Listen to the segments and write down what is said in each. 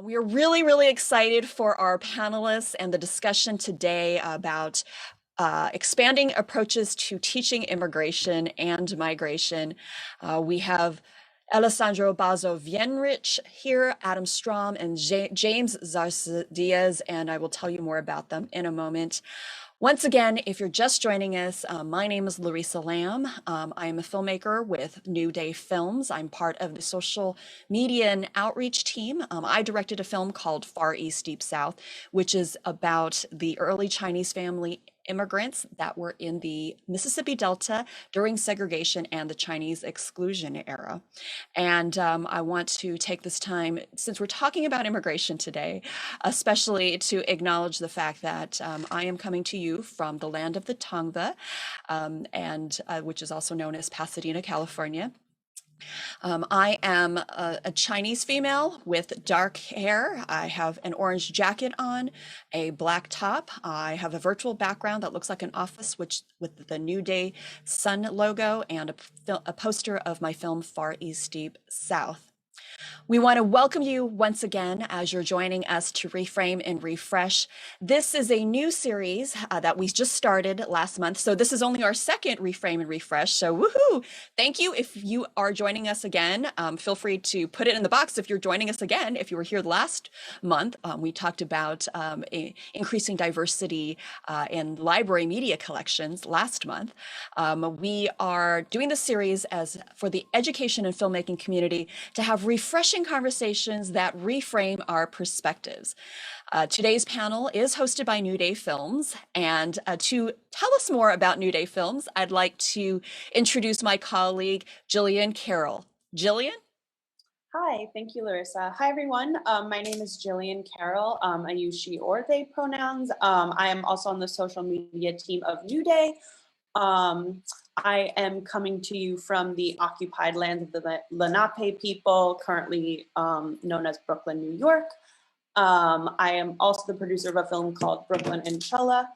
We are really excited for our panelists and the discussion today about expanding approaches to teaching immigration and migration. We have Alessandra Bazo Vienrich here, Adam STROM, and James ZARSADIAZ, and I will tell you more about them in a moment. Once again, if you're just joining us, my name is Larissa Lam. I am a filmmaker with New Day Films. I'm part of the social media and outreach team. I directed a film called Far East, Deep South, which is about the early Chinese family immigrants that were in the Mississippi Delta during segregation and the Chinese exclusion era. And I want to take this time, since we're talking about immigration today, especially to acknowledge the fact that I am coming to you from the land of the Tongva, which is also known as Pasadena, California. I am a Chinese female with dark hair. I have an orange jacket on, a black top. I have a virtual background that looks like an office, with the New Day Sun logo, and a poster of my film Far East Deep South. We want to welcome you once again as you're joining us to Reframe and Refresh. This is a new series that we just started last month. So this is only our second Reframe and Refresh. So woohoo! Thank you. If you are joining us again, feel free to put it in the box if you're joining us again. If you were here last month, we talked about increasing diversity in library media collections last month. We are doing this series as for the education and filmmaking community to have refreshing conversations that reframe our perspectives. Today's panel is hosted by New Day Films, and to tell us more about New Day Films, I'd like to introduce my colleague, Jillian Carroll. Jillian? Hi, thank you, Larissa. Hi, everyone. My name is Jillian Carroll. I use she or they pronouns. I am also on the social media team of New Day. I am coming to you from the occupied lands of the Lenape people, currently known as Brooklyn, New York. I am also the producer of a film called Brooklyn Inshallah,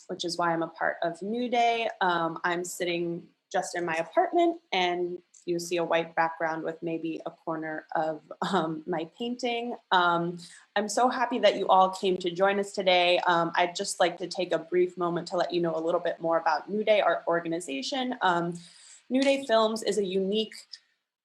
which is why I'm a part of New Day. I'm sitting just in my apartment, and you see a white background with maybe a corner of my painting. I'm so happy that you all came to join us today. I'd just like to take a brief moment to let you know a little bit more about New Day, our organization. New Day Films is a unique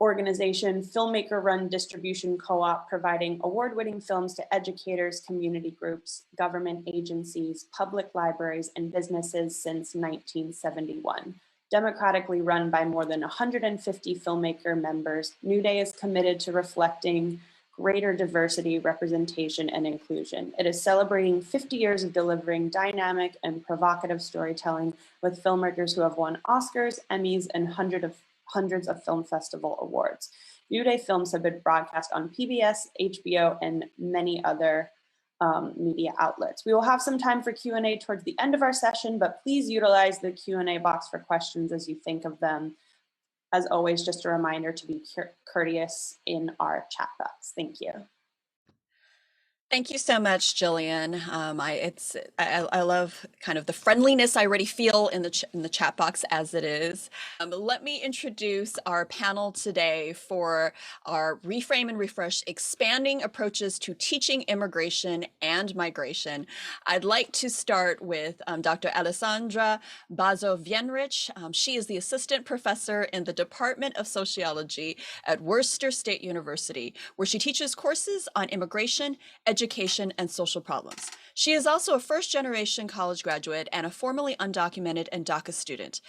organization, filmmaker-run distribution co-op, providing award-winning films to educators, community groups, government agencies, public libraries, and businesses since 1971. Democratically run by more than 150 filmmaker members, New Day is committed to reflecting greater diversity, representation, and inclusion. It is celebrating 50 years of delivering dynamic and provocative storytelling with filmmakers who have won Oscars, Emmys, and hundreds of film festival awards. New Day films have been broadcast on PBS, HBO, and many other media outlets. We will have some time for Q&A towards the end of our session, but please utilize the Q&A box for questions as you think of them. As always, just a reminder to be courteous in our chat box. Thank you. Thank you so much, Jillian. I love kind of the friendliness I already feel in the chat box as it is. Let me introduce our panel today for our Reframe and Refresh, expanding approaches to teaching immigration and migration. I'd like to start with Dr. Alessandra Bazo Vienrich. She is the assistant professor in the Department of Sociology at Worcester State University, where she teaches courses on immigration, education, and social problems. She is also a first-generation college graduate and a formerly undocumented and DACA student.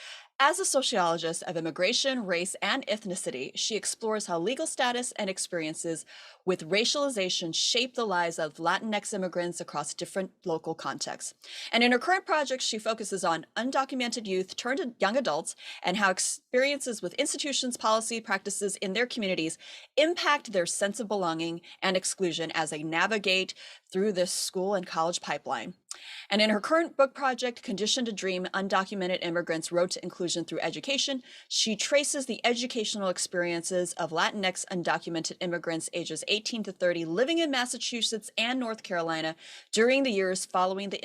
As a sociologist of immigration, race, and ethnicity, she explores how legal status and experiences with racialization shape the lives of Latinx immigrants across different local contexts. And in her current project, she focuses on undocumented youth turned young adults and how experiences with institutions, policy, practices in their communities impact their sense of belonging and exclusion as they navigate through this school and college pipeline. And in her current book project, Conditioned to Dream, Undocumented Immigrants' Road to Inclusion Through Education, she traces the educational experiences of Latinx undocumented immigrants ages 18 to 30 living in Massachusetts and North Carolina during the years following the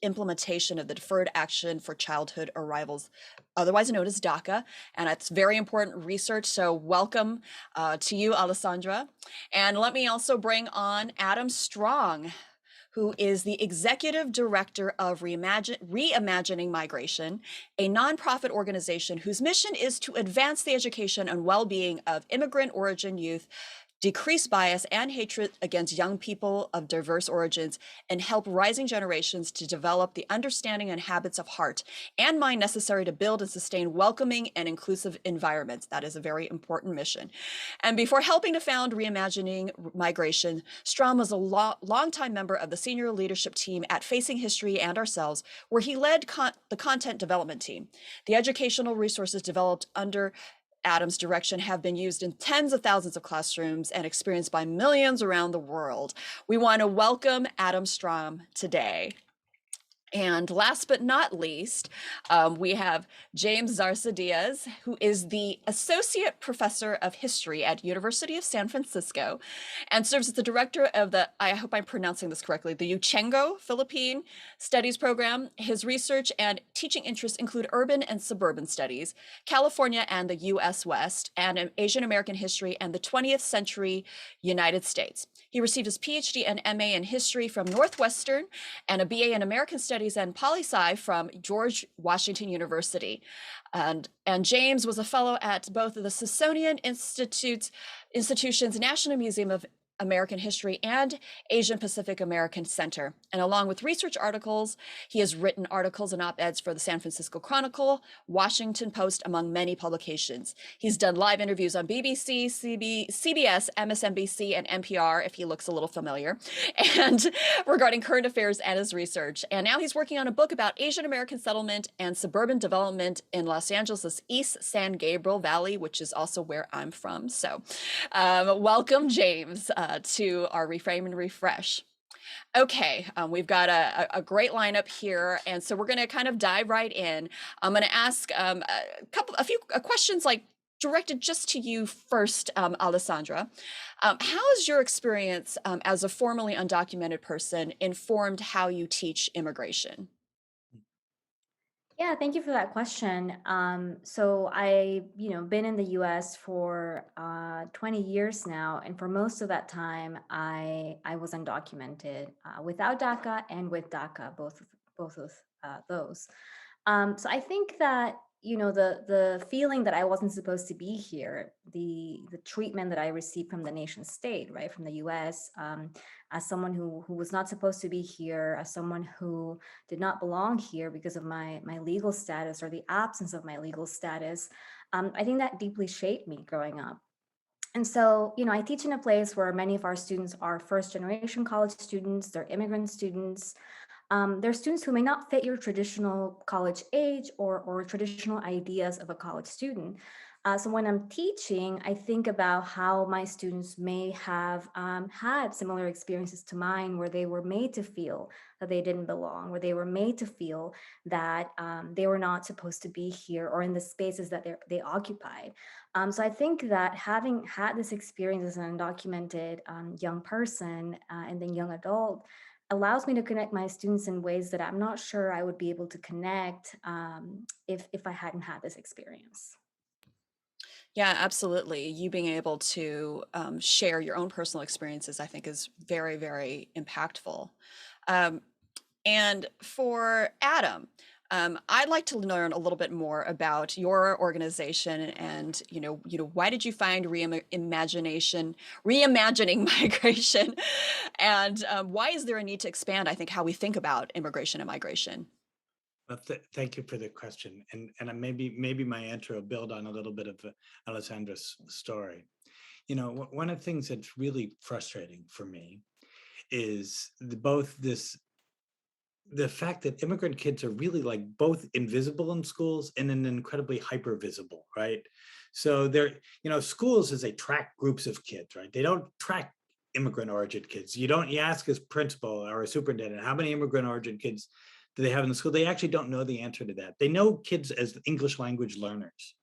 implementation of the Deferred Action for Childhood Arrivals, otherwise known as DACA. And it's very important research. So welcome to you, Alessandra. And let me also bring on Adam Strong, who is the executive director of Reimagining Migration, a nonprofit organization whose mission is to advance the education and well-being of immigrant origin youth, decrease bias and hatred against young people of diverse origins, and help rising generations to develop the understanding and habits of heart and mind necessary to build and sustain welcoming and inclusive environments. That is a very important mission. And before helping to found Reimagining Migration, STROM was a longtime member of the senior leadership team at Facing History and Ourselves, where he led the content development team. The educational resources developed under Adam's direction have been used in tens of thousands of classrooms and experienced by millions around the world. We want to welcome Adam Strong today. And last but not least, we have James ZARSADIAZ, who is the Associate Professor of History at University of San Francisco and serves as the director of the, I hope I'm pronouncing this correctly, the Uchengo Philippine Studies Program. His research and teaching interests include urban and suburban studies, California and the US West, and Asian American history and the 20th century United States. He received his PhD and MA in history from Northwestern and a BA in American Studies and Poli-Sci from George Washington University. And James was a fellow at both the Smithsonian Institution's National Museum of American History and Asian Pacific American Center. And along with research articles, he has written articles and op-eds for the San Francisco Chronicle, Washington Post, among many publications. He's done live interviews on BBC, CBS, MSNBC, and NPR, if he looks a little familiar, and regarding current affairs and his research. And now he's working on a book about Asian American settlement and suburban development in Los Angeles' East San Gabriel Valley, which is also where I'm from. So welcome, James, to our Reframe and Refresh. Okay, we've got a great lineup here, and so we're going to kind of dive right in. I'm going to ask a few questions like directed just to you first, Alessandra. How has your experience as a formerly undocumented person informed how you teach immigration? Yeah, thank you for that question. So I, been in the U.S. for 20 years now, and for most of that time, I was undocumented without DACA and with DACA, both of those. So I think that the feeling that I wasn't supposed to be here, the treatment that I received from the nation state, right, from the U.S. As someone who was not supposed to be here, as someone who did not belong here because of my legal status or the absence of my legal status, I think that deeply shaped me growing up. And so, I teach in a place where many of our students are first generation college students, they're immigrant students. They're students who may not fit your traditional college age or traditional ideas of a college student. So when I'm teaching, I think about how my students may have had similar experiences to mine, where they were made to feel that they didn't belong, where they were made to feel that they were not supposed to be here or in the spaces that they occupied. So I think that having had this experience as an undocumented young person and then young adult allows me to connect my students in ways that I'm not sure I would be able to connect if I hadn't had this experience. Yeah, absolutely. You being able to share your own personal experiences, I think, is very, very impactful. Um, and for Adam, I'd like to learn a little bit more about your organization and, why did you find reimagining migration, and why is there a need to expand, I think, how we think about immigration and migration? Well, thank you for the question, and maybe my answer will build on a little bit of Alessandra's story. One of the things that's really frustrating for me is the fact that immigrant kids are really like both invisible in schools and then incredibly hyper visible, right? So schools is they track groups of kids, right? They don't track immigrant origin kids. You ask a principal or a superintendent, how many immigrant origin kids do they have in the school? They actually don't know the answer to that. They know kids as English language learners.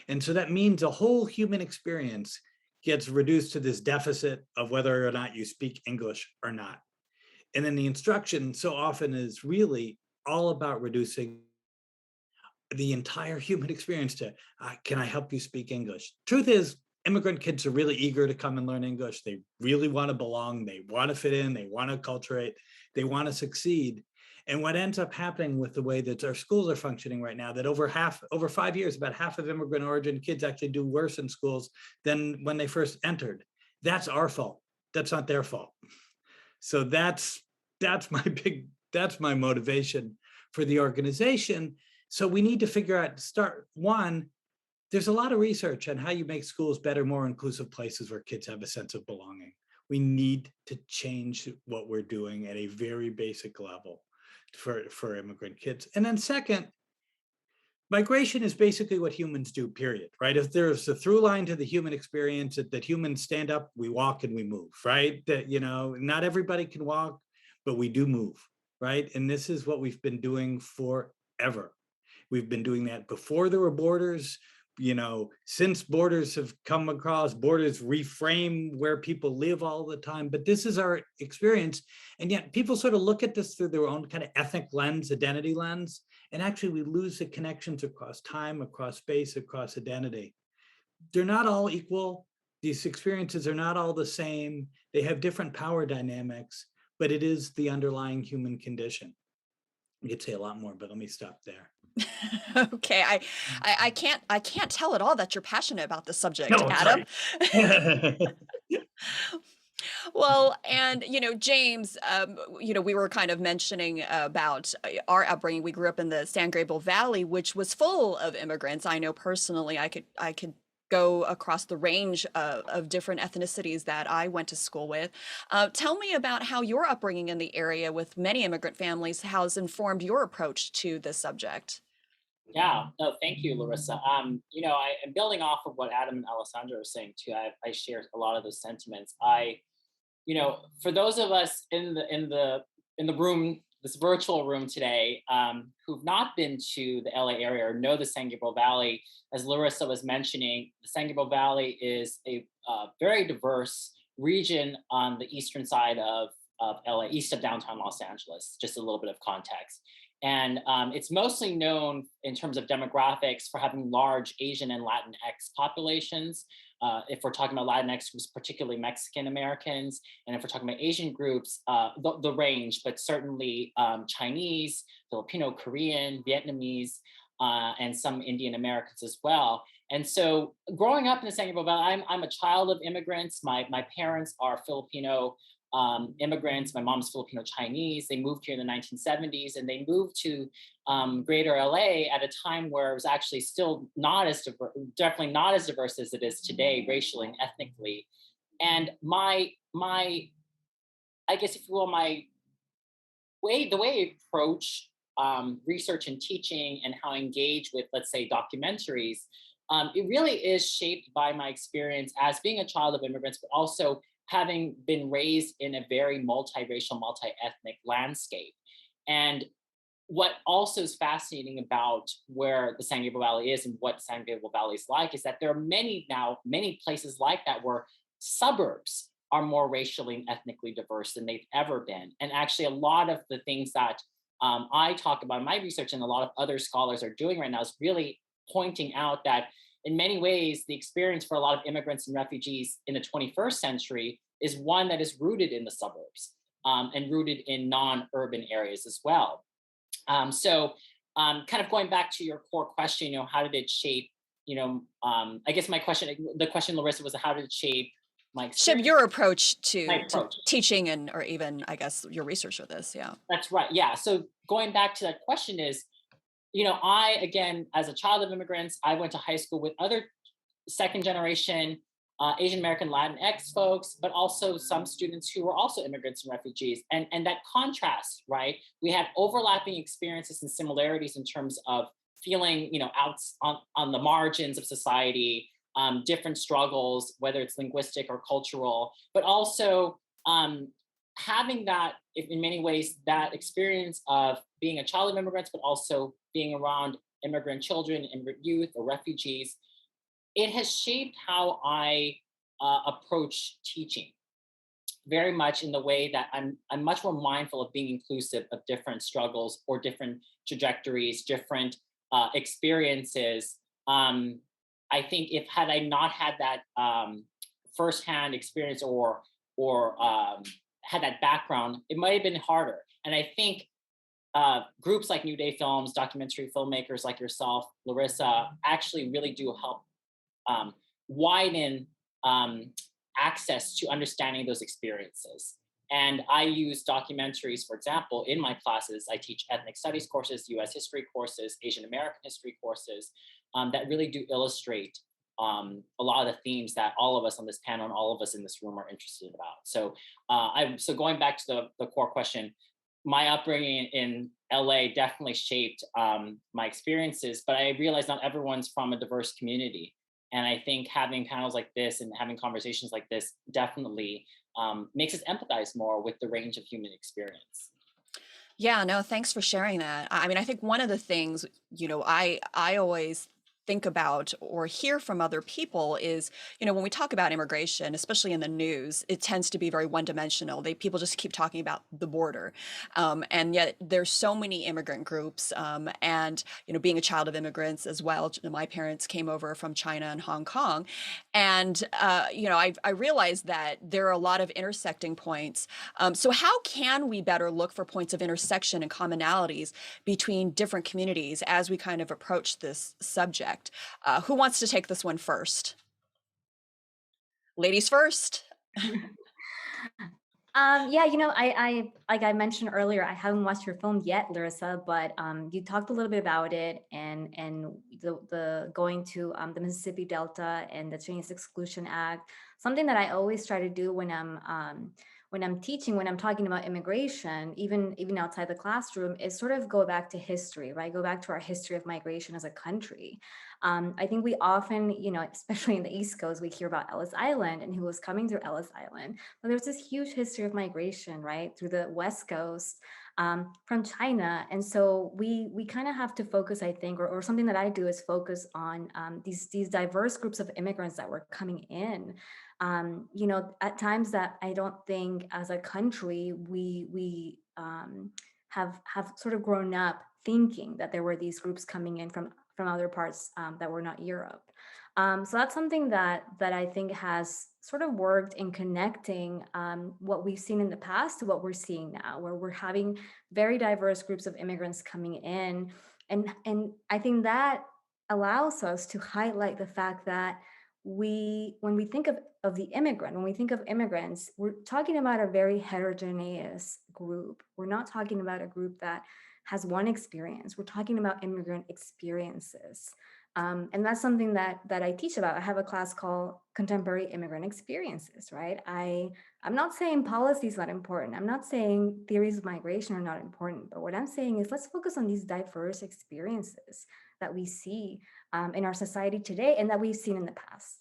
And so that means a whole human experience gets reduced to this deficit of whether or not you speak English or not. And then the instruction so often is really all about reducing the entire human experience to, can I help you speak English? Truth is, immigrant kids are really eager to come and learn English. They really want to belong. They want to fit in. They want to acculturate. They want to succeed. And what ends up happening with the way that our schools are functioning right now, that over 5 years, about half of immigrant origin kids actually do worse in schools than when they first entered. That's our fault. That's not their fault. So that's my motivation for the organization. So we need to figure out, there's a lot of research on how you make schools better, more inclusive places where kids have a sense of belonging. We need to change what we're doing at a very basic level for immigrant kids. And then second, migration is basically what humans do, period, right? If there's a through line to the human experience, that humans stand up, we walk and we move, right? That, not everybody can walk, but we do move, right? And this is what we've been doing forever. We've been doing that before there were borders, since borders have come across, borders reframe where people live all the time, but this is our experience. And yet people sort of look at this through their own kind of ethnic lens, identity lens, and actually we lose the connections across time, across space, across identity. They're not all equal. These experiences are not all the same. They have different power dynamics, but it is the underlying human condition. I could say a lot more, but let me stop there. Okay, I can't tell at all that you're passionate about this subject, No, Adam. sorry. Well, and James, we were kind of mentioning about our upbringing. We grew up in the San Gabriel Valley, which was full of immigrants. I know personally, I could go across the range of different ethnicities that I went to school with. Tell me about how your upbringing in the area with many immigrant families has informed your approach to this subject. Yeah, no, thank you, Larissa. I'm building off of what Adam and Alessandra are saying too. I share a lot of those sentiments. For those of us in the room, this virtual room today, who've not been to the LA area or know the San Gabriel Valley, as Larissa was mentioning, the San Gabriel Valley is a very diverse region on the eastern side of LA, east of downtown Los Angeles, just a little bit of context. And it's mostly known in terms of demographics for having large Asian and Latinx populations. If we're talking about Latinx groups, particularly Mexican Americans, and if we're talking about Asian groups, the range, but certainly Chinese, Filipino, Korean, Vietnamese, and some Indian Americans as well. And so growing up in the San Gabriel Valley, I'm a child of immigrants. My parents are Filipino immigrants. My mom's Filipino Chinese. They moved here in the 1970s, and they moved to greater LA at a time where it was actually still not as diverse, definitely not as diverse as it is today, racially and ethnically. And my I guess if you will, the way I approach research and teaching and how I engage with, let's say, documentaries, it really is shaped by my experience as being a child of immigrants, but also having been raised in a very multiracial, multi-ethnic landscape. And what also is fascinating about where the San Gabriel Valley is and what San Gabriel Valley is like is that there are many places like that where suburbs are more racially and ethnically diverse than they've ever been. And actually a lot of the things that I talk about in my research and a lot of other scholars are doing right now is really pointing out that in many ways, the experience for a lot of immigrants and refugees in the 21st century is one that is rooted in the suburbs and rooted in non-urban areas as well. So kind of going back to your core question, how did it shape, I guess the question, Larissa, was how did it shape my experience? Shape your approach to approach. Teaching or even, I guess, your research with this, yeah. That's right, yeah. So going back to that question is, I, again, as a child of immigrants, I went to high school with other second generation Asian American Latinx folks, but also some students who were also immigrants and refugees. And that contrast, right? We had overlapping experiences and similarities in terms of feeling, out on the margins of society, different struggles, whether it's linguistic or cultural, but also having that, in many ways, that experience of being a child of immigrants, but also being around immigrant children, immigrant youth, or refugees, it has shaped how I approach teaching, very much in the way that I'm much more mindful of being inclusive of different struggles or different trajectories, different experiences. I think if had I not had that firsthand experience or had that background, it might have been harder. And I think groups like New Day Films, documentary filmmakers like yourself, Larissa, actually really do help widen access to understanding those experiences. And I use documentaries, for example, in my classes. I teach ethnic studies courses, US history courses, Asian American history courses, that really do illustrate a lot of the themes that all of us on this panel and all of us in this room are interested about. So so going back to the core question, my upbringing in LA definitely shaped my experiences, but I realized not everyone's from a diverse community. And I think having panels like this and having conversations like this definitely makes us empathize more with the range of human experience. Yeah, no, thanks for sharing that. I mean, I think one of the things, I always think about or hear from other people is, when we talk about immigration, especially in the news, it tends to be very one-dimensional. People just keep talking about the border, and yet there's so many immigrant groups, and being a child of immigrants as well. My parents came over from China and Hong Kong, and I realized that there are a lot of intersecting points. So how can we better look for points of intersection and commonalities between different communities as we kind of approach this subject? Who wants to take this one first? Ladies first. Yeah, I like I mentioned earlier, I haven't watched your film yet, Larissa, but you talked a little bit about it and the going to the Mississippi Delta and the Chinese Exclusion Act. Something that I always try to do when I'm teaching, when I'm talking about immigration, even outside the classroom, is sort of go back to history, right? Go back to our history of migration as a country. I think we often, especially in the East Coast, we hear about Ellis Island and who was coming through Ellis Island. But there's this huge history of migration, right, through the West Coast from China. And so we kind of have to focus, I think, or something that I do is focus on these diverse groups of immigrants that were coming in. At times that I don't think as a country, we have sort of grown up thinking that there were these groups coming in from other parts that were not Europe. So that's something that I think has sort of worked in connecting what we've seen in the past to what we're seeing now, where we're having very diverse groups of immigrants coming in. And I think that allows us to highlight the fact that when we think of the immigrant, when we think of immigrants, we're talking about a very heterogeneous group. We're not talking about a group that has one experience. We're talking about immigrant experiences. And that's something that I teach about. I have a class called Contemporary Immigrant Experiences, right? I'm not saying policy is not important. I'm not saying theories of migration are not important, but what I'm saying is let's focus on these diverse experiences that we see in our society today and that we've seen in the past.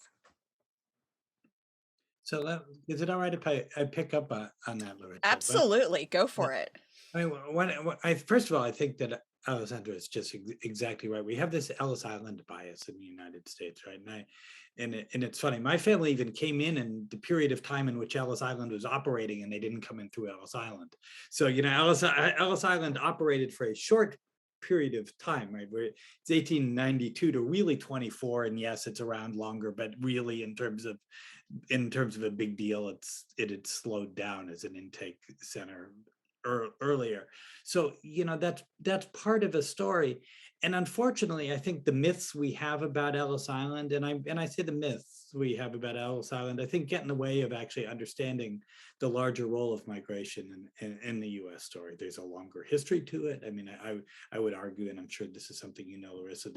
So is it all right if I pick up on that, Larissa? Absolutely, go for it. I mean, first of all, I think that Alessandra is just exactly right. We have this Ellis Island bias in the United States, right? And it's funny. My family even came in the period of time in which Ellis Island was operating, and they didn't come in through Ellis Island. So Ellis Island operated for a short period of time, right? Where it's 1892 to really 24, and yes, it's around longer, but really in terms of a big deal, it had slowed down as an intake center earlier. So that's part of a story. And unfortunately, I think the myths we have about Ellis Island, and I say the myths we have about Ellis Island, I think get in the way of actually understanding the larger role of migration in the US story. There's a longer history to it. I mean, I would argue, and I'm sure this is something Larissa,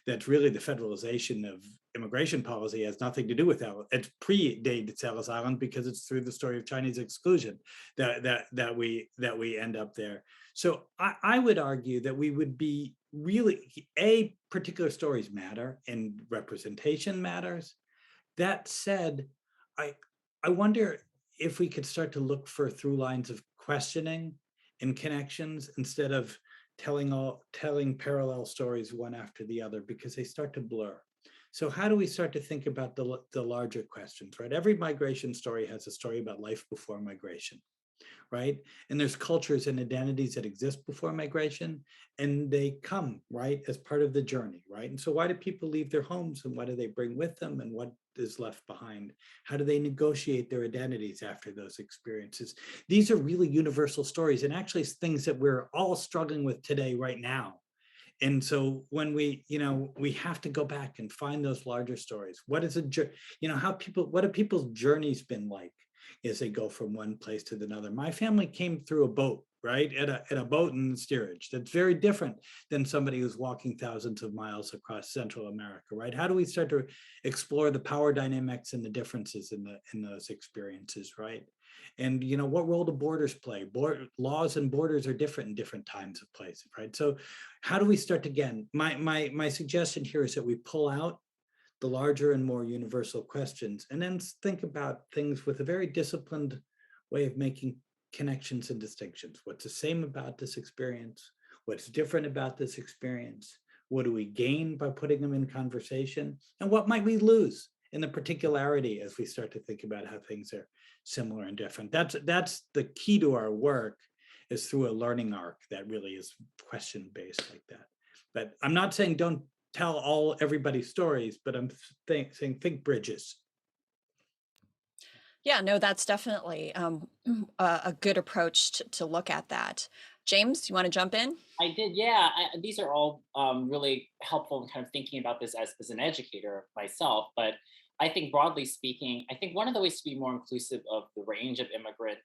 that's really the federalization of immigration policy has nothing to do with it predates Ellis Island, because it's through the story of Chinese exclusion that we end up there. So I would argue that we would be really, particular stories matter and representation matters. That said, I wonder if we could start to look for through lines of questioning and connections instead of telling parallel stories one after the other, because they start to blur. So how do we start to think about the larger questions, right? Every migration story has a story about life before migration, right? And there's cultures and identities that exist before migration, and they come, right, as part of the journey, right? And so why do people leave their homes, and what do they bring with them, and what is left behind? How do they negotiate their identities after those experiences? These are really universal stories, and actually things that we're all struggling with today, right now. And so when we have to go back and find those larger stories. What is what have people's journeys been like as they go from one place to another? My family came through a boat, right? At a boat in steerage. That's very different than somebody who's walking thousands of miles across Central America, right? How do we start to explore the power dynamics and the differences in those experiences, right? And what role do borders play? Laws and borders are different in different times of places, right? So how do we start again? My suggestion here is that we pull out the larger and more universal questions, and then think about things with a very disciplined way of making connections and distinctions. What's the same about this experience? What's different about this experience? What do we gain by putting them in conversation? And what might we lose in the particularity as we start to think about how things are similar and different? That's the key to our work, is through a learning arc that really is question-based like that. But I'm not saying don't tell everybody's stories, but I'm saying think bridges. Yeah, no, that's definitely a good approach to look at that. James, you want to jump in? I did, yeah. These are all really helpful in kind of thinking about this as an educator myself. But I think broadly speaking, I think one of the ways to be more inclusive of the range of immigrant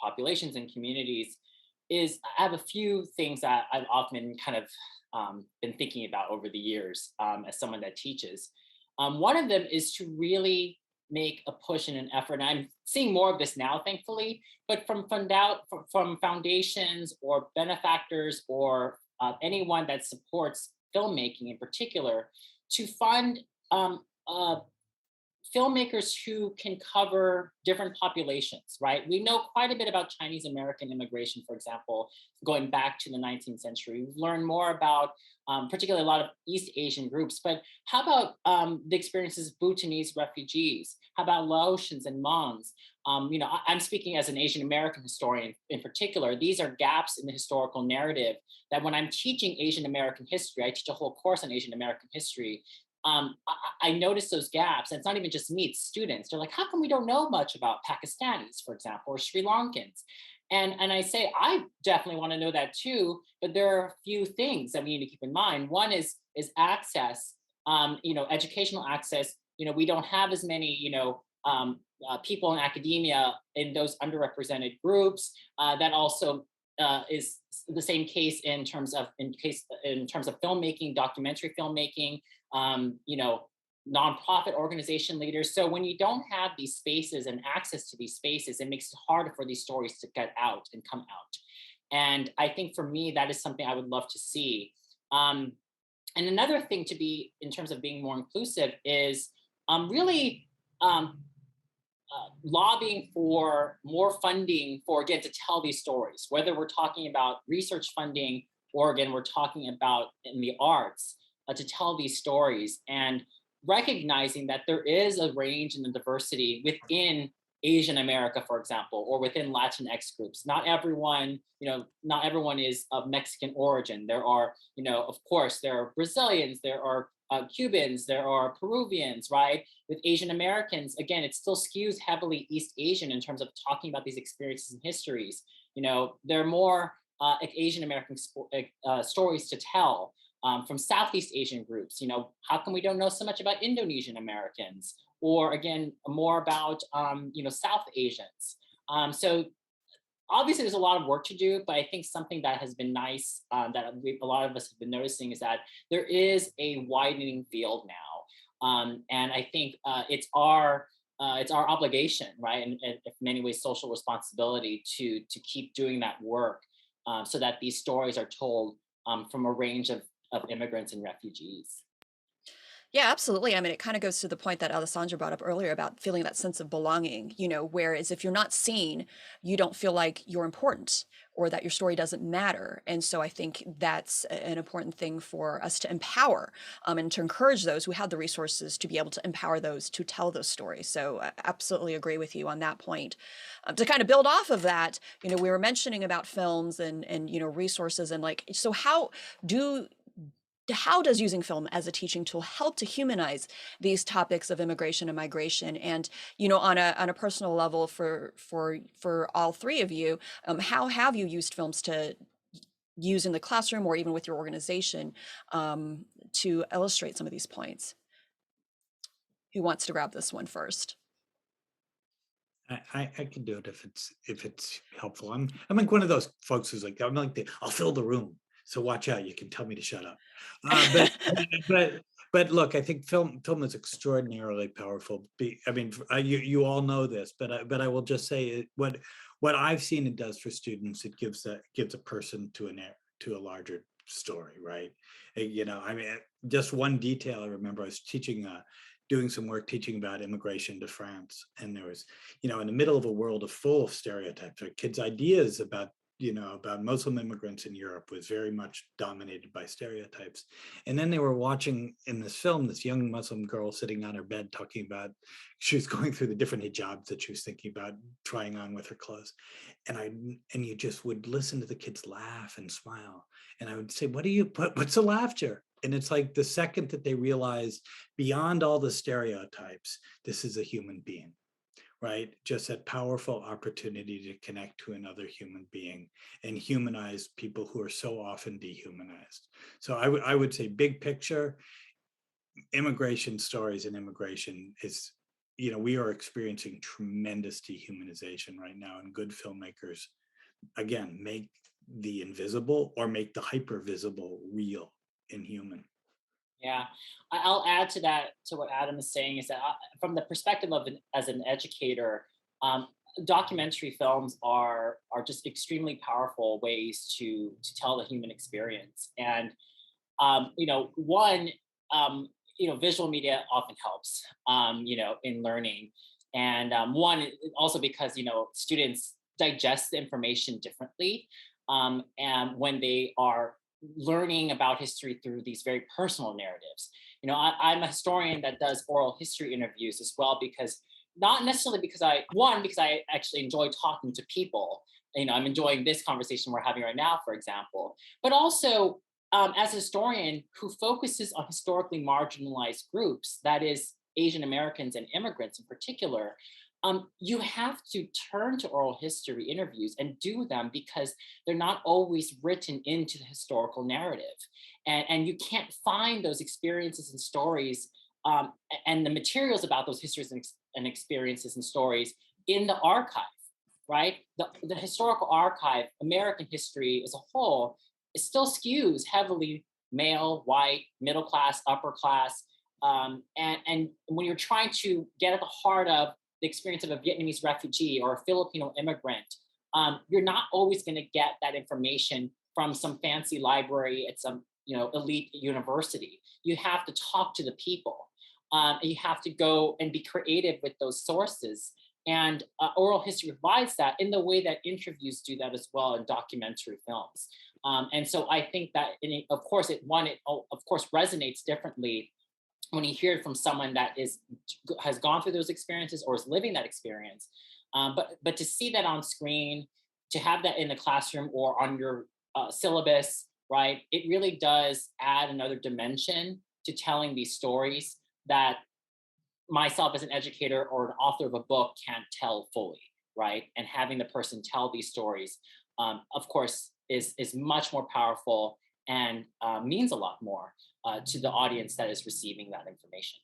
populations and communities is I have a few things that I've often kind of been thinking about over the years as someone that teaches. One of them is to really make a push and an effort. And I'm seeing more of this now, thankfully, but from foundations or benefactors or anyone that supports filmmaking in particular, to fund filmmakers who can cover different populations, right? We know quite a bit about Chinese American immigration, for example, going back to the 19th century. We've learned more about particularly a lot of East Asian groups, but how about the experiences of Bhutanese refugees? How about Laotians and Hmons? I'm speaking as an Asian American historian in particular. These are gaps in the historical narrative that when I'm teaching Asian American history, I teach a whole course on Asian American history. I notice those gaps, and it's not even just me, it's students. They're like, how come we don't know much about Pakistanis, for example, or Sri Lankans? And I say, I definitely want to know that too, but there are a few things that we need to keep in mind. One is access, educational access. We don't have as many, people in academia in those underrepresented groups. That also is the same case in terms of filmmaking, documentary filmmaking, nonprofit organization leaders. So when you don't have these spaces and access to these spaces, it makes it harder for these stories to get out and come out. And I think for me, that is something I would love to see. And another thing to be, in terms of being more inclusive, is really lobbying for more funding for, again, to tell these stories, whether we're talking about research funding or, again, we're talking about in the arts, to tell these stories, and recognizing that there is a range in the diversity within Asian America, for example, or within Latinx groups. Not everyone is of Mexican origin. There are, of course, there are Brazilians, there are Cubans, there are Peruvians, right? With Asian Americans, again, it still skews heavily East Asian in terms of talking about these experiences and histories. There are more Asian American stories to tell. From Southeast Asian groups, how come we don't know so much about Indonesian Americans, or again, more about, South Asians? So obviously there's a lot of work to do, but I think something that has been nice, that a lot of us have been noticing, is that there is a widening field now. And I think it's our obligation, right? And in many ways, social responsibility to keep doing that work, so that these stories are told from a range of immigrants and refugees. Yeah, absolutely. I mean, it kind of goes to the point that Alessandra brought up earlier about feeling that sense of belonging, whereas if you're not seen, you don't feel like you're important or that your story doesn't matter. And so I think that's an important thing for us to empower and to encourage those who have the resources to be able to empower those to tell those stories. So I absolutely agree with you on that point. To kind of build off of that, we were mentioning about films and resources and so how does using film as a teaching tool help to humanize these topics of immigration and migration? And on a personal level, for all three of you, how have you used films to use in the classroom or even with your organization to illustrate some of these points? Who wants to grab this one first? I can do it if it's helpful. I'm like one of those folks who's like, I'll fill the room. So watch out, you can tell me to shut up. But look, I think film is extraordinarily powerful. You all know this, but I will just say what I've seen it does for students. It gives a person to a larger story, right? Just one detail I remember. I was doing some work teaching about immigration to France, and there was, in the middle of a world full of stereotypes, our kids' ideas about Muslim immigrants in Europe was very much dominated by stereotypes. And then they were watching in this film, this young Muslim girl sitting on her bed talking about, she was going through the different hijabs that she was thinking about trying on with her clothes. And you just would listen to the kids laugh and smile. And I would say, what's the laughter? And it's like the second that they realize beyond all the stereotypes, this is a human being. Right? Just that powerful opportunity to connect to another human being and humanize people who are so often dehumanized. So I would say big picture, immigration stories and immigration is, we are experiencing tremendous dehumanization right now, and good filmmakers, again, make the invisible or make the hyper visible real and human. Yeah, I'll add to that, to what Adam is saying, is that from the perspective of as an educator, documentary films are just extremely powerful ways to tell the human experience. And visual media often helps, in learning, and one also because students digest the information differently, and when they are learning about history through these very personal narratives. I'm a historian that does oral history interviews as well, because not necessarily because I actually enjoy talking to people. I'm enjoying this conversation we're having right now, for example, but also as a historian who focuses on historically marginalized groups, that is Asian Americans and immigrants in particular. You have to turn to oral history interviews and do them because they're not always written into the historical narrative. And you can't find those experiences and stories and the materials about those histories and experiences and stories in the archive, right? The historical archive, American history as a whole, it still skews heavily male, white, middle class, upper class. And when you're trying to get at the heart of the experience of a Vietnamese refugee or a Filipino immigrant, you're not always going to get that information from some fancy library at some elite university. You have to talk to the people. And you have to go and be creative with those sources. And oral history provides that in the way that interviews do that as well in documentary films. And so I think that, of course, it resonates differently when you hear it from someone that has gone through those experiences or is living that experience. But to see that on screen, to have that in the classroom or on your syllabus, right? It really does add another dimension to telling these stories that myself as an educator or an author of a book can't tell fully, right? And having the person tell these stories, of course, is much more powerful and means a lot more to the audience that is receiving that information.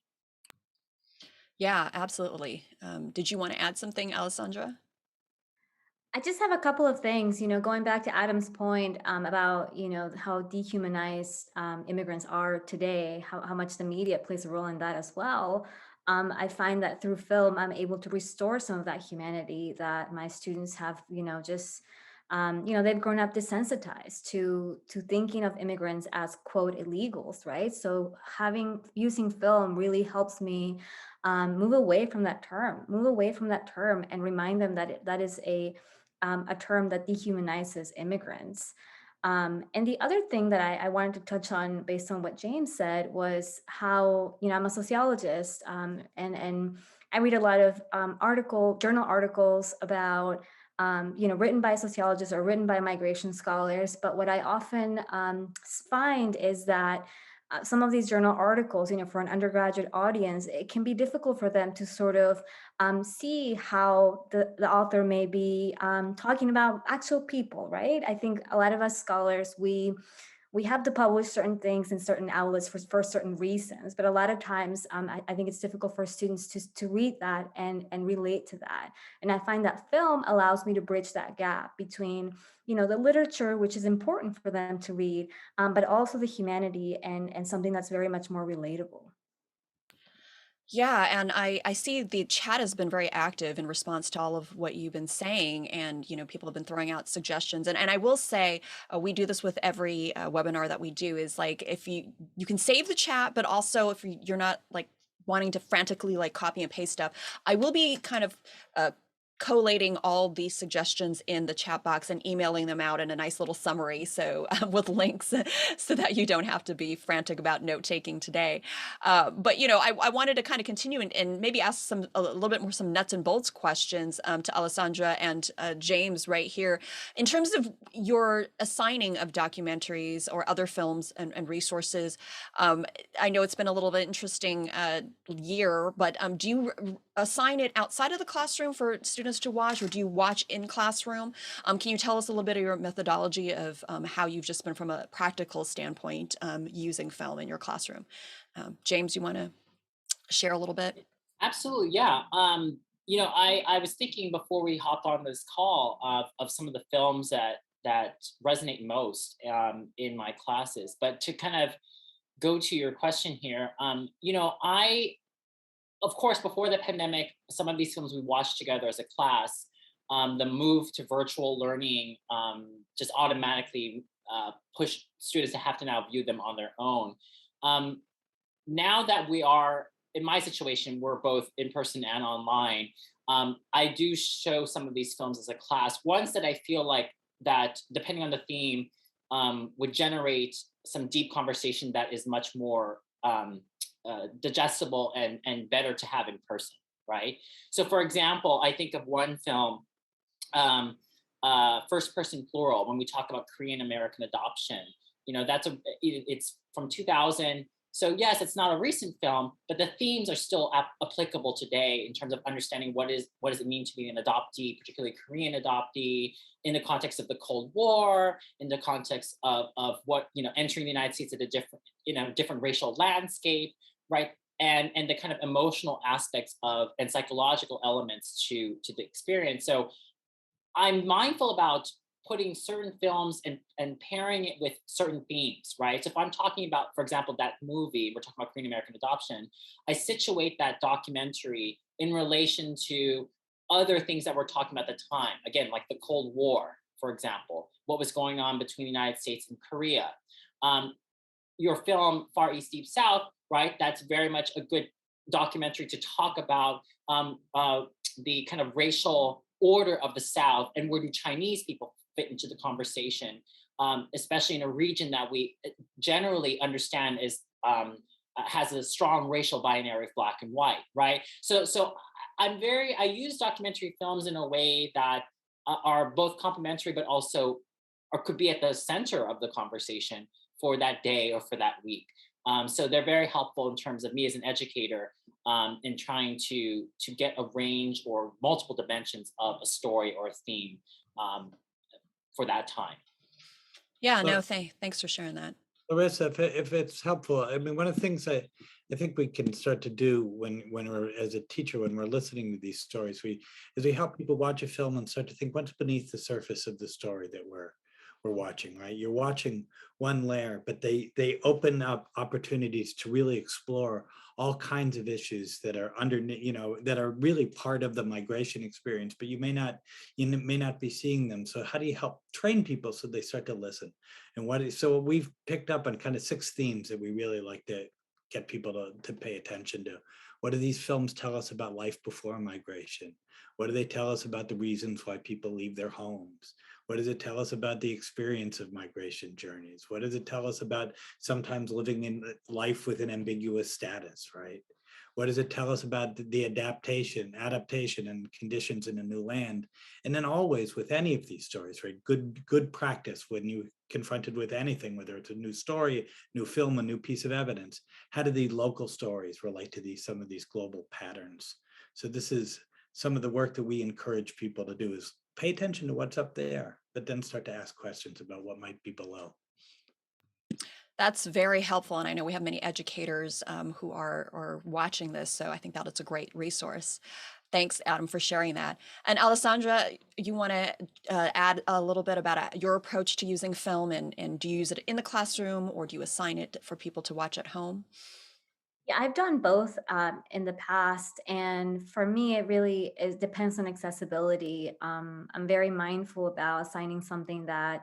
Yeah, absolutely. Did you want to add something, Alessandra? I just have a couple of things, going back to Adam's point about, how dehumanized immigrants are today, how much the media plays a role in that as well. I find that through film, I'm able to restore some of that humanity that my students have, just they've grown up desensitized to thinking of immigrants as, quote, illegals, right? So using film really helps me move away from that term and remind them that that is a term that dehumanizes immigrants. And the other thing that I wanted to touch on based on what James said was how, I'm a sociologist, and I read a lot of journal articles about, written by sociologists or written by migration scholars. But what I often find is that some of these journal articles, for an undergraduate audience, it can be difficult for them to sort of see how the author may be talking about actual people, right? I think a lot of us scholars, we have to publish certain things in certain outlets for certain reasons, but a lot of times I think it's difficult for students to read that and relate to that. And I find that film allows me to bridge that gap between, the literature, which is important for them to read, but also the humanity and something that's very much more relatable. Yeah, and I see the chat has been very active in response to all of what you've been saying, and people have been throwing out suggestions. And I will say we do this with every webinar that we do. Is like if you can save the chat, but also if you're not like wanting to frantically like copy and paste stuff, I will be kind of collating all these suggestions in the chat box and emailing them out in a nice little summary, so with links, so that you don't have to be frantic about note taking today. But I wanted to kind of continue and maybe ask a little bit more some nuts and bolts questions to Alessandra and James right here. In terms of your assigning of documentaries or other films and resources, I know it's been a little bit interesting year, but do you assign it outside of the classroom for students to watch, or do you watch in classroom? Can you tell us a little bit of your methodology of how you've just been from a practical standpoint using film in your classroom? James, you want to share a little bit? Absolutely, yeah. I was thinking before we hopped on this call of some of the films that resonate most in my classes. But to kind of go to your question here, of course, before the pandemic, some of these films we watched together as a class, the move to virtual learning just automatically pushed students to have to now view them on their own. Now that we are, in my situation, we're both in person and online, I do show some of these films as a class. Ones that I feel like that, depending on the theme, would generate some deep conversation that is much more digestible and better to have in person, right? So for example, I think of one film, First Person Plural, when we talk about Korean American adoption. It's from 2000. So yes, it's not a recent film, but the themes are still applicable today in terms of understanding what does it mean to be an adoptee, particularly Korean adoptee, in the context of the Cold War, in the context of what, entering the United States at a different racial landscape, right? And the kind of emotional aspects and psychological elements to the experience. So I'm mindful about putting certain films and pairing it with certain themes, right? So if I'm talking about, for example, that movie, we're talking about Korean American adoption, I situate that documentary in relation to other things that we're talking about at the time. Again, like the Cold War, for example, what was going on between the United States and Korea. Your film, Far East, Deep South, right? That's very much a good documentary to talk about the kind of racial order of the South and where do Chinese people fit into the conversation, especially in a region that we generally understand has a strong racial binary of Black and white, right? So I use documentary films in a way that are both complementary, but also or could be at the center of the conversation for that day or for that week. So they're very helpful in terms of me as an educator in trying to get a range or multiple dimensions of a story or a theme for that time. Yeah, no, thanks for sharing that. Larissa, if it's helpful, I mean, one of the things I think we can start to do when we're, as a teacher, when we're listening to these stories, we help people watch a film and start to think what's beneath the surface of the story that we're we're watching, right? You're watching one layer, but they open up opportunities to really explore all kinds of issues that are underneath, that are really part of the migration experience, but you may not be seeing them. So how do you help train people so they start to listen? And so we've picked up on kind of 6 themes that we really like to get people to pay attention to. What do these films tell us about life before migration? What do they tell us about the reasons why people leave their homes? What does it tell us about the experience of migration journeys? What does it tell us about sometimes living in life with an ambiguous status, right? What does it tell us about the adaptation and conditions in a new land? And then always with any of these stories, right? Good practice when you confronted with anything, whether it's a new story, new film, a new piece of evidence, how do the local stories relate to some of these global patterns? So this is some of the work that we encourage people to do, is pay attention to what's up there, but then start to ask questions about what might be below. That's very helpful. And I know we have many educators who are watching this, so I think that it's a great resource. Thanks, Adam, for sharing that. And Alessandra, you want to add a little bit about your approach to using film, and do you use it in the classroom, or do you assign it for people to watch at home? Yeah, I've done both in the past, and for me, it depends on accessibility. I'm very mindful about assigning something that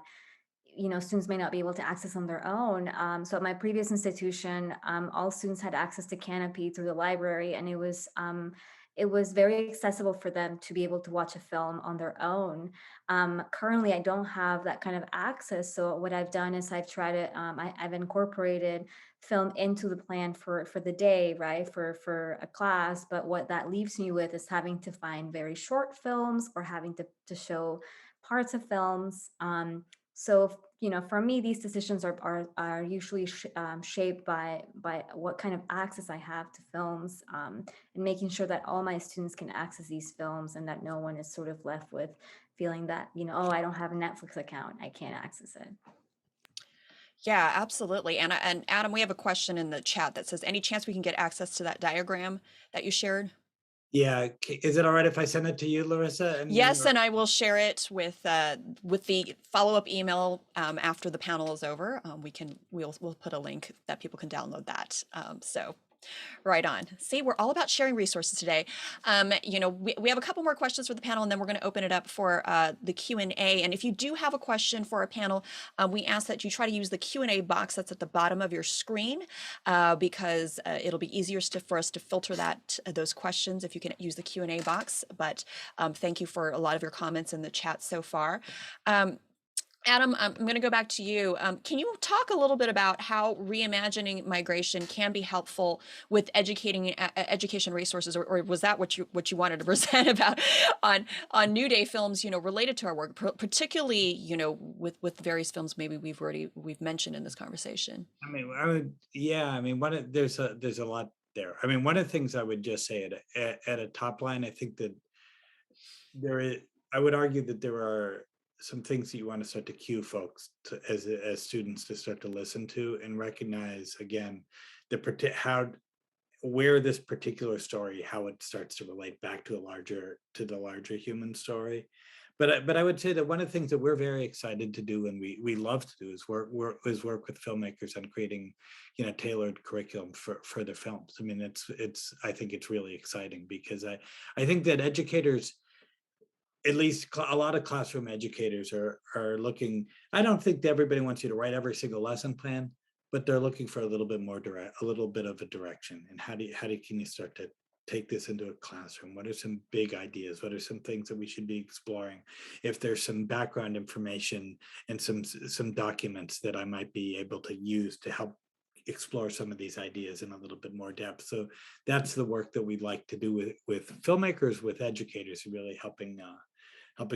students may not be able to access on their own. So at my previous institution, all students had access to Canopy through the library, and it was very accessible for them to be able to watch a film on their own. Currently, I don't have that kind of access. So what I've done is I've incorporated film into the plan for the day, right, for a class. But what that leaves me with is having to find very short films, or having to show parts of films. So, for me, these decisions are usually shaped by what kind of access I have to films, and making sure that all my students can access these films, and that no one is sort of left with feeling that, oh, I don't have a Netflix account, I can't access it. Yeah, absolutely. And Adam, we have a question in the chat that says, any chance we can get access to that diagram that you shared? Yeah, is it all right if I send it to you, Larissa? Yes, and I will share it with the follow-up email after the panel is over. We'll put a link that people can download that. So right on. See, we're all about sharing resources today. We have a couple more questions for the panel, and then we're going to open it up for the Q&A. And if you do have a question for our panel, we ask that you try to use the Q&A box that's at the bottom of your screen, because it'll be easier for us to filter those questions if you can use the Q&A box. But thank you for a lot of your comments in the chat so far. Adam, I'm going to go back to you. Can you talk a little bit about how reimagining migration can be helpful with education resources, or was that what you wanted to present about on New Day films, related to our work, particularly, with various films maybe we've mentioned in this conversation? There's a lot there. I mean, one of the things I would just say at a top line, I think that I would argue that there are some things that you want to start to cue folks as students to start to listen to and recognize, again, where this particular story, how it starts to relate back to the larger human story. But I would say that one of the things that we're very excited to do, and we love to do, is work with filmmakers on creating, tailored curriculum for the films. I mean, I think it's really exciting, because I think that educators, at least a lot of classroom educators, are looking. I don't think that everybody wants you to write every single lesson plan, but they're looking for a little bit of a direction. And how can you start to take this into a classroom? What are some big ideas? What are some things that we should be exploring? If there's some background information and some documents that I might be able to use to help explore some of these ideas in a little bit more depth. So that's the work that we'd like to do with filmmakers, with educators, really helping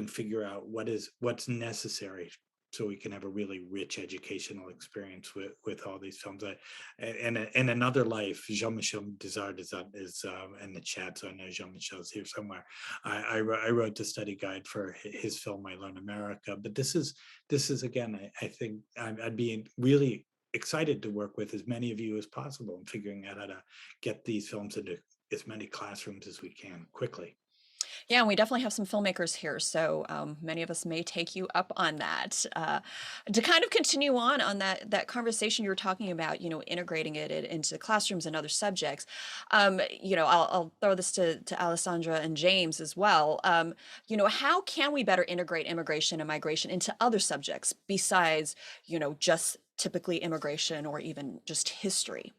figure out what's necessary, so we can have a really rich educational experience with all these films. In another life, Jean-Michel ZARSADIAZ is in the chat, so I know Jean-Michel's here somewhere. I wrote the study guide for his film I Learn America, but this is again, I think I'd be really excited to work with as many of you as possible in figuring out how to get these films into as many classrooms as we can quickly. Yeah, and we definitely have some filmmakers here, so many of us may take you up on that. To kind of continue on that conversation you were talking about, integrating it into classrooms and other subjects. I'll throw this to Alessandra and James as well. How can we better integrate immigration and migration into other subjects besides, just typically immigration or even just history?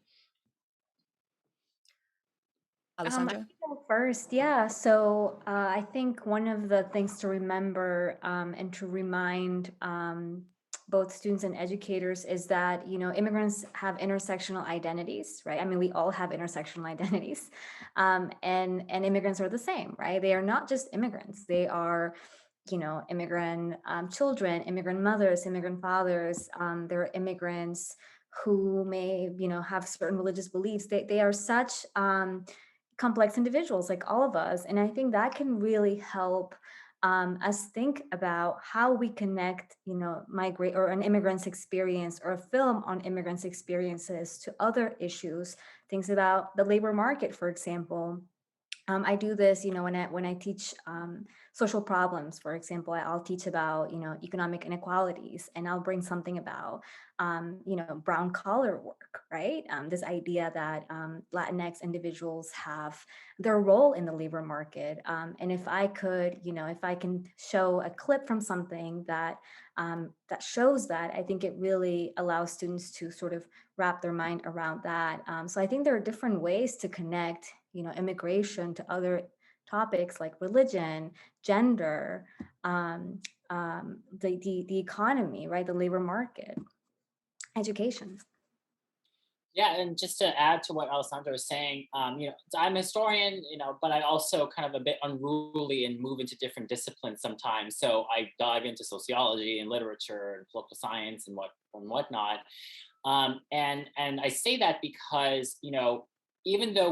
I Alessandra? can go first. Yeah. So I think one of the things to remember and to remind both students and educators is that, immigrants have intersectional identities, right? I mean, we all have intersectional identities, and immigrants are the same, right? They are not just immigrants. They are, immigrant children, immigrant mothers, immigrant fathers. There are immigrants who may, have certain religious beliefs. They are such complex individuals like all of us. And I think that can really help us think about how we connect, migrate or an immigrant's experience or a film on immigrants' experiences to other issues, things about the labor market, for example. I do this, when I teach social problems, for example, I'll teach about, economic inequalities, and I'll bring something about, brown collar work, right? This idea that Latinx individuals have their role in the labor market. And if I could, if I can show a clip from something that that shows that, I think it really allows students to sort of wrap their mind around that. So I think there are different ways to connect, immigration to other topics like religion, gender, the economy, right? The labor market, education. Yeah, and just to add to what Alessandra was saying, so I'm a historian, but I also kind of a bit unruly and move into different disciplines sometimes. So I dive into sociology and literature and political science and whatnot. And I say that because, even though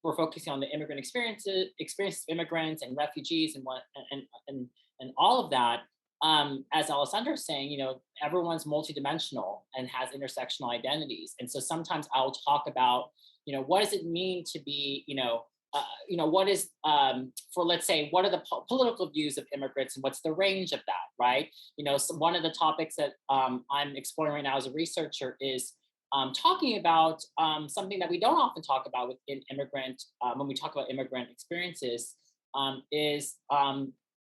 we're focusing on the immigrant experiences of immigrants and refugees and all of that, as Alessandra is saying, everyone's multidimensional and has intersectional identities. And so sometimes I'll talk about, what does it mean to be, what is, for let's say, what are the political views of immigrants and what's the range of that, right? So one of the topics that I'm exploring right now as a researcher is talking about something that we don't often talk about within immigrant, when we talk about immigrant experiences, is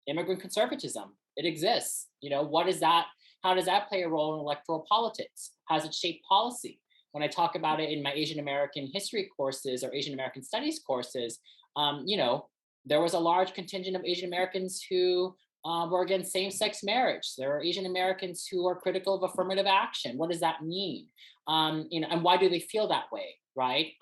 immigrant conservatism. It exists. What is that? How does that play a role in electoral politics? How does it shape policy? When I talk about it in my Asian American history courses or Asian American studies courses, there was a large contingent of Asian Americans who were against same-sex marriage. There are Asian Americans who are critical of affirmative action. What does that mean? And why do they feel that way, right?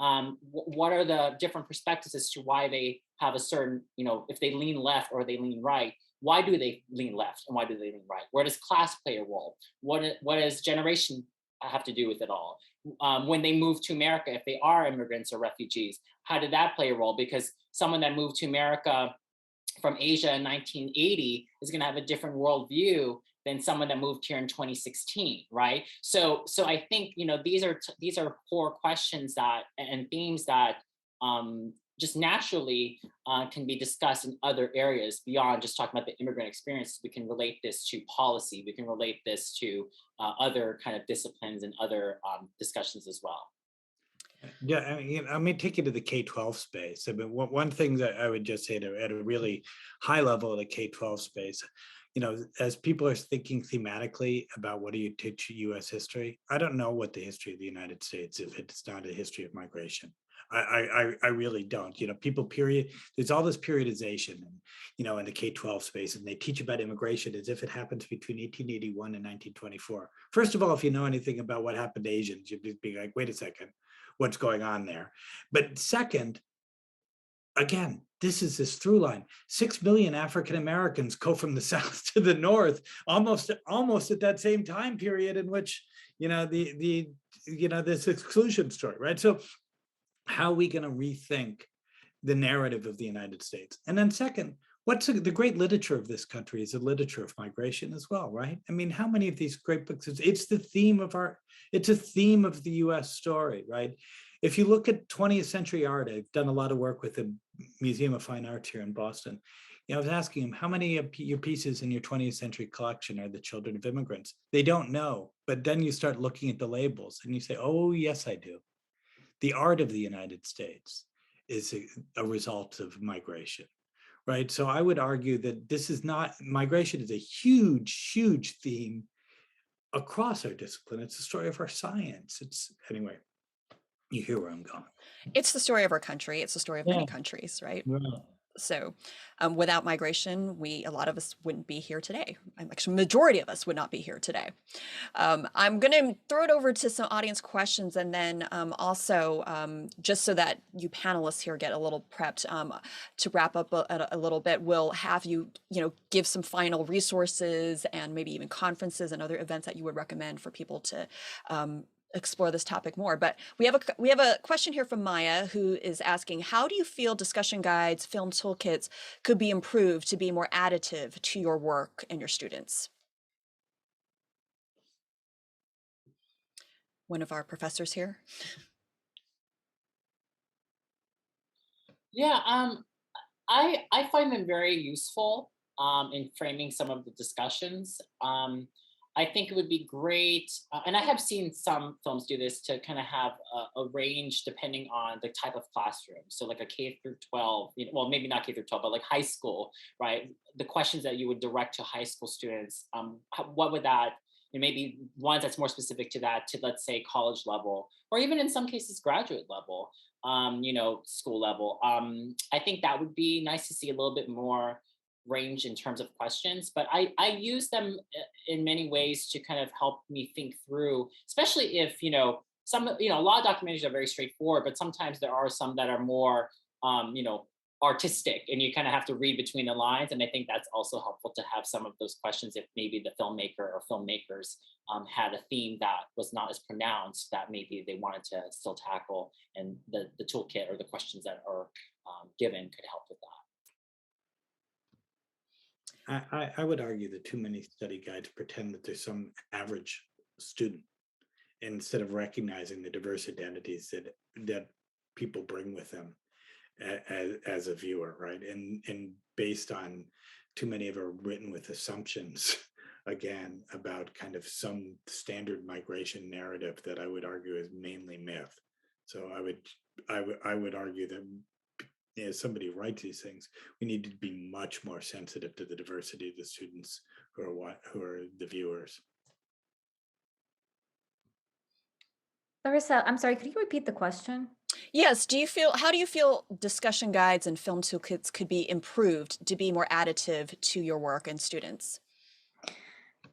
What are the different perspectives as to why they have a certain, if they lean left or they lean right? Why do they lean left and why do they lean right? Where does class play a role? What does generation have to do with it all? When they move to America, if they are immigrants or refugees, how did that play a role? Because someone that moved to America from Asia in 1980 is going to have a different worldview than someone that moved here in 2016, right? So I think these are core questions that and themes that just naturally can be discussed in other areas beyond just talking about the immigrant experience. We can relate this to policy. We can relate this to other kind of disciplines and other discussions as well. Yeah, I may take you to the K-12 space. I mean, one thing that I would just say at a really high level of the K-12 space, as people are thinking thematically about what do you teach U.S. history, I don't know what the history of the United States if it's not a history of migration. I really don't. There's all this periodization, in the K-12 space, and they teach about immigration as if it happens between 1881 and 1924. First of all, if you know anything about what happened to Asians, you'd be like, wait a second, what's going on there? But second, again, this is this through line. 6 million African Americans go from the South to the North, almost at that same time period in which, this exclusion story, right? So how are we going to rethink the narrative of the United States? And then second, the great literature of this country is a literature of migration as well, right? I mean, how many of these great books, it's a theme of the US story, right? If you look at 20th century art, I've done a lot of work with the Museum of Fine Arts here in Boston. I was asking him, how many of your pieces in your 20th century collection are the children of immigrants? They don't know, but then you start looking at the labels and you say, oh, yes, I do. The art of the United States is a result of migration, right? So I would argue that this is not, migration is a huge, huge theme across our discipline. It's the story of our science. Anyway, you hear where I'm going. It's the story of our country. It's the story of many countries, right? So without migration, a lot of us wouldn't be here today. Actually, majority of us would not be here today. I'm going to throw it over to some audience questions, and then also just so that you panelists here get a little prepped to wrap up a little bit, we'll have you, give some final resources and maybe even conferences and other events that you would recommend for people to explore this topic more. But we have a question here from Maya, who is asking, how do you feel discussion guides, film toolkits could be improved to be more additive to your work and your students? One of our professors here. Yeah, I find them very useful in framing some of the discussions. I think it would be great, and I have seen some films do this, to kind of have a range depending on the type of classroom. So like a K through 12, well, maybe not K through 12, but like high school, right? The questions that you would direct to high school students, what would that, maybe ones that's more specific to that, to let's say college level, or even in some cases graduate level, school level. I think that would be nice to see a little bit more range in terms of questions, but I use them in many ways to kind of help me think through, especially if, a lot of documentaries are very straightforward, but sometimes there are some that are more, artistic, and you kind of have to read between the lines. And I think that's also helpful to have some of those questions if maybe the filmmaker or filmmakers had a theme that was not as pronounced that maybe they wanted to still tackle, and the toolkit or the questions that are given could help with that. I would argue that too many study guides pretend that there's some average student instead of recognizing the diverse identities that people bring with them as a viewer, right? And based on, too many of are written with assumptions, again, about kind of some standard migration narrative that I would argue is mainly myth. So I would argue that as somebody who writes these things, we need to be much more sensitive to the diversity of the students who are the viewers. Larissa, I'm sorry, could you repeat the question? Yes. How do you feel discussion guides and film toolkits could be improved to be more additive to your work and students?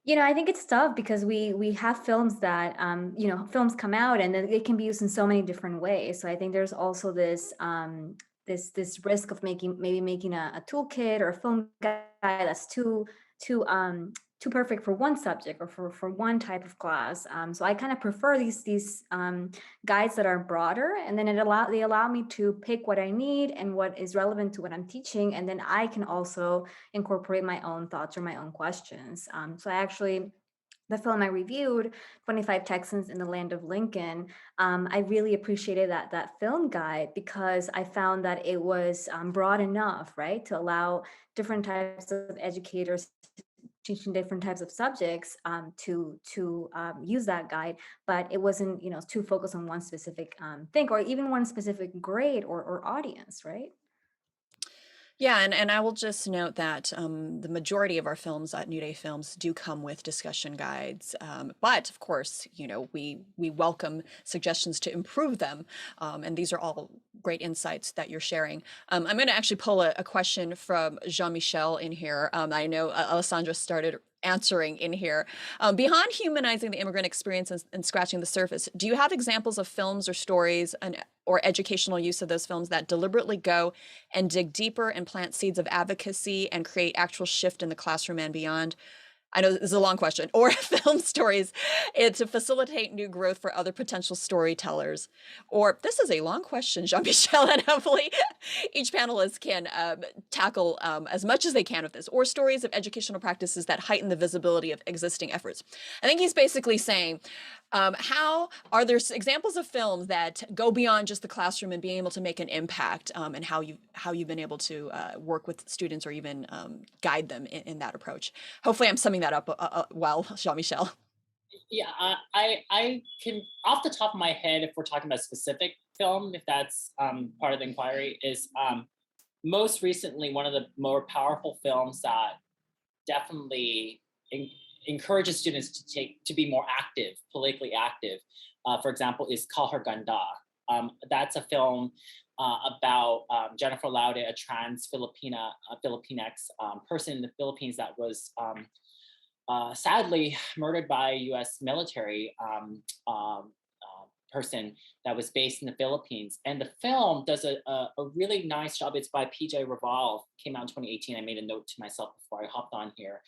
I think it's tough because we have films that, films come out and then it can be used in so many different ways. So I think there's also this this risk of making a toolkit or a film guide that's too perfect for one subject or for one type of class. So I kind of prefer these guides that are broader, and then they allow me to pick what I need and what is relevant to what I'm teaching, and then I can also incorporate my own thoughts or my own questions. So the film I reviewed, 25 Texans in the Land of Lincoln, I really appreciated that film guide because I found that it was broad enough, right, to allow different types of educators teaching different types of subjects to use that guide, but it wasn't too focused on one specific thing or even one specific grade or audience, right? Yeah, and I will just note that the majority of our films at New Day Films do come with discussion guides, but of course, we welcome suggestions to improve them, and these are all great insights that you're sharing. I'm going to actually pull a question from Jean-Michel in here. I know Alessandra started answering in here. Beyond humanizing the immigrant experience and scratching the surface, do you have examples of films or stories or educational use of those films that deliberately go and dig deeper and plant seeds of advocacy and create actual shift in the classroom and beyond? I know this is a long question. Or film stories to facilitate new growth for other potential storytellers. Or this is a long question, Jean-Michel, and hopefully each panelist can tackle as much as they can with this. Or stories of educational practices that heighten the visibility of existing efforts. I think he's basically saying, How are there examples of films that go beyond just the classroom and being able to make an impact, and how you've been able to work with students or even guide them in that approach? Hopefully, I'm summing that up well, Jean-Michel. Yeah, I can, off the top of my head, if we're talking about a specific film, if that's part of the inquiry, is most recently one of the more powerful films that definitely encourages students to be more active, politically active. For example, is Call Her Ganda. That's a film about Jennifer Laude, a trans Filipinx person in the Philippines that was sadly murdered by a U.S. military person that was based in the Philippines. And the film does a really nice job. It's by PJ Revolve, came out in 2018. I made a note to myself before I hopped on here.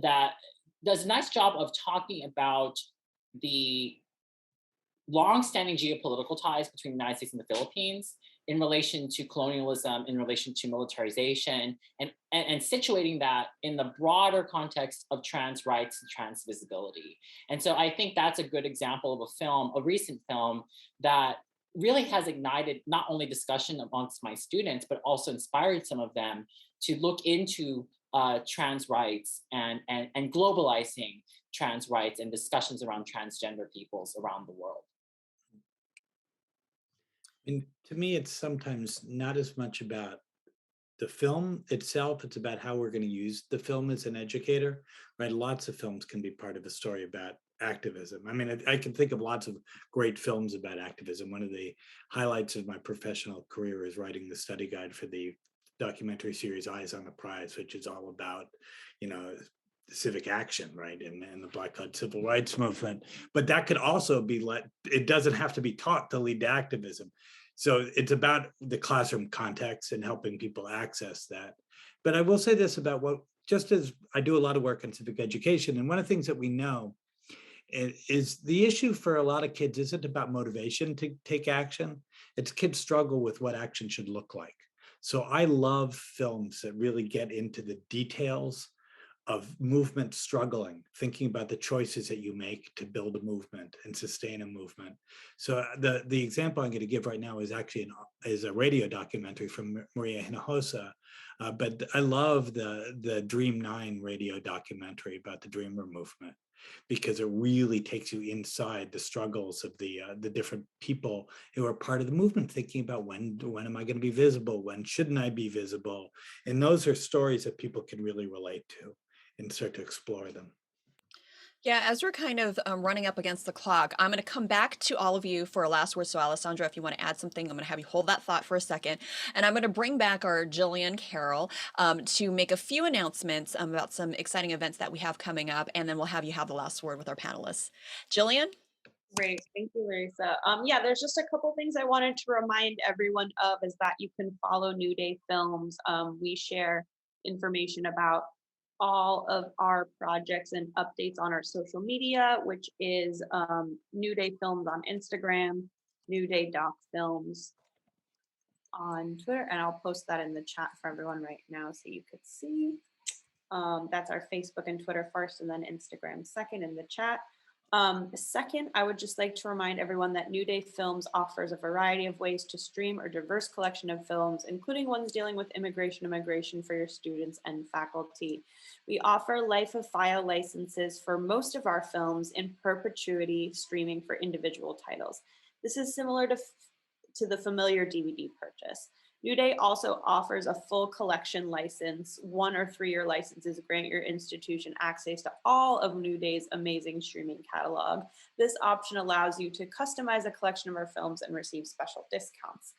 That does a nice job of talking about the long-standing geopolitical ties between the United States and the Philippines in relation to colonialism, in relation to militarization, and situating that in the broader context of trans rights and trans visibility. And so I think that's a good example of a film, a recent film, that really has ignited not only discussion amongst my students, but also inspired some of them to look into trans rights and globalizing trans rights and discussions around transgender peoples around the world. And to me, it's sometimes not as much about the film itself, it's about how we're going to use the film as an educator, right? Lots of films can be part of a story about activism. I mean, I can think of lots of great films about activism. One of the highlights of my professional career is writing the study guide for the documentary series Eyes on the Prize, which is all about, civic action, right, and the Black Card Civil Rights Movement. But that could also be it doesn't have to be taught to lead to activism. So it's about the classroom context and helping people access that. But I will say this about just as I do a lot of work in civic education, and one of the things that we know is the issue for a lot of kids isn't about motivation to take action. It's kids struggle with what action should look like. So I love films that really get into the details of movement struggling, thinking about the choices that you make to build a movement and sustain a movement. So the example I'm going to give right now is actually is a radio documentary from Maria Hinojosa, but I love the Dream 9 radio documentary about the Dreamer movement, because it really takes you inside the struggles of the different people who are part of the movement, thinking about when am I going to be visible, when shouldn't I be visible, and those are stories that people can really relate to and start to explore them. Yeah, as we're kind of running up against the clock, I'm going to come back to all of you for a last word. So, Alessandra, if you want to add something, I'm going to have you hold that thought for a second. And I'm going to bring back our Jillian Carroll to make a few announcements about some exciting events that we have coming up. And then we'll have you have the last word with our panelists. Jillian? Great, thank you, Larissa. Yeah, there's just a couple things I wanted to remind everyone of, is that you can follow New Day Films. We share information about all of our projects and updates on our social media, which is New Day Films on Instagram, New Day Doc Films on Twitter, and I'll post that in the chat for everyone right now so you could see. That's our Facebook and Twitter first, and then Instagram second in the chat. Second, I would just like to remind everyone that New Day Films offers a variety of ways to stream a diverse collection of films, including ones dealing with immigration and migration for your students and faculty. We offer life of file licenses for most of our films in perpetuity streaming for individual titles. This is similar to the familiar DVD purchase. New Day also offers a full collection license. 1 or 3-year licenses grant your institution access to all of New Day's amazing streaming catalog. This option allows you to customize a collection of our films and receive special discounts.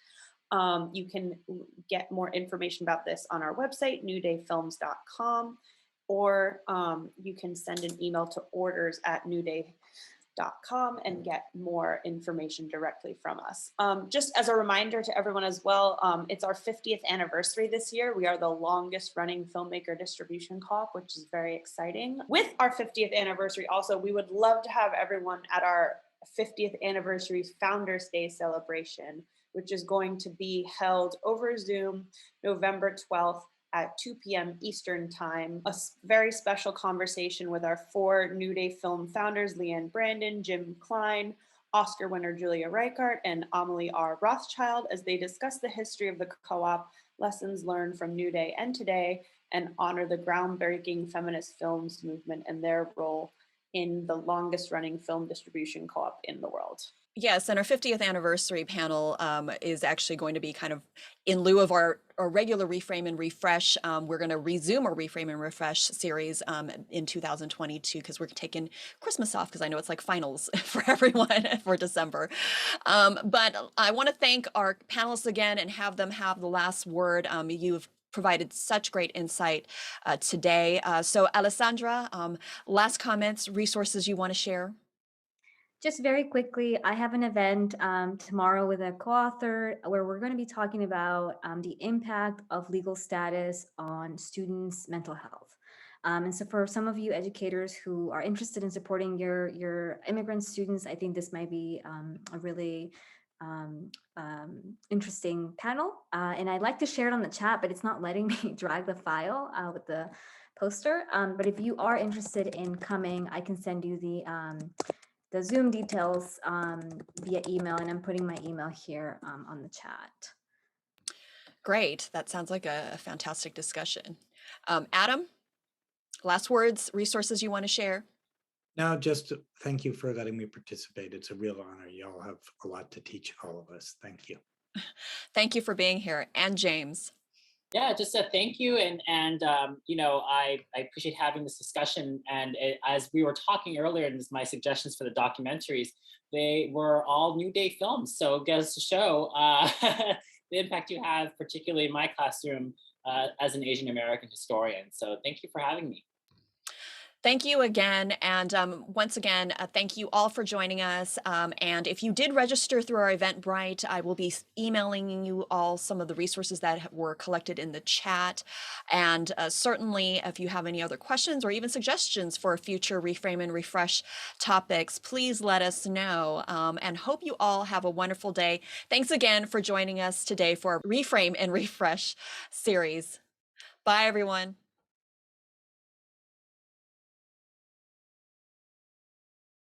You can get more information about this on our website, newdayfilms.com, or you can send an email to orders@newday.com and get more information directly from us. Just as a reminder to everyone as well, it's our 50th anniversary this year. We are the longest running filmmaker distribution co-op, which is very exciting. With our 50th anniversary also, we would love to have everyone at our 50th anniversary Founders Day celebration, which is going to be held over Zoom November 12th at 2 p.m. Eastern Time. A very special conversation with our 4 New Day film founders, Leanne Brandon, Jim Klein, Oscar winner Julia Reichart, and Amelie R. Rothschild, as they discuss the history of the co-op, lessons learned from New Day and today, and honor the groundbreaking feminist films movement and their role in the longest running film distribution co-op in the world. Yes, and our 50th anniversary panel is actually going to be kind of in lieu of our regular Reframe and Refresh. We're going to resume our Reframe and Refresh series in 2022 because we're taking Christmas off because I know it's like finals for everyone for December. But I want to thank our panelists again and have them have the last word. You've provided such great insight today. So Alessandra, last comments, resources you want to share? Just very quickly, I have an event tomorrow with a co-author where we're going to be talking about the impact of legal status on students' mental health. And so for some of you educators who are interested in supporting your immigrant students, I think this might be a really interesting panel. And I'd like to share it on the chat, but it's not letting me drag the file with the poster. But if you are interested in coming, I can send you the Zoom details via email, and I'm putting my email here on the chat. Great. That sounds like a fantastic discussion. Adam, last words, resources you want to share? No, just thank you for letting me participate. It's a real honor. Y'all have a lot to teach all of us. Thank you. Thank you for being here. And James. Yeah, just a thank you, and you know, I appreciate having this discussion. And as we were talking earlier, and my suggestions for the documentaries, they were all New Day films. So it goes to show the impact you have, particularly in my classroom as an Asian American historian. So thank you for having me. Thank you again. And once again, thank you all for joining us. And if you did register through our Eventbrite, I will be emailing you all some of the resources that were collected in the chat. And certainly, if you have any other questions or even suggestions for future Reframe and Refresh topics, please let us know. And hope you all have a wonderful day. Thanks again for joining us today for our Reframe and Refresh series. Bye, everyone.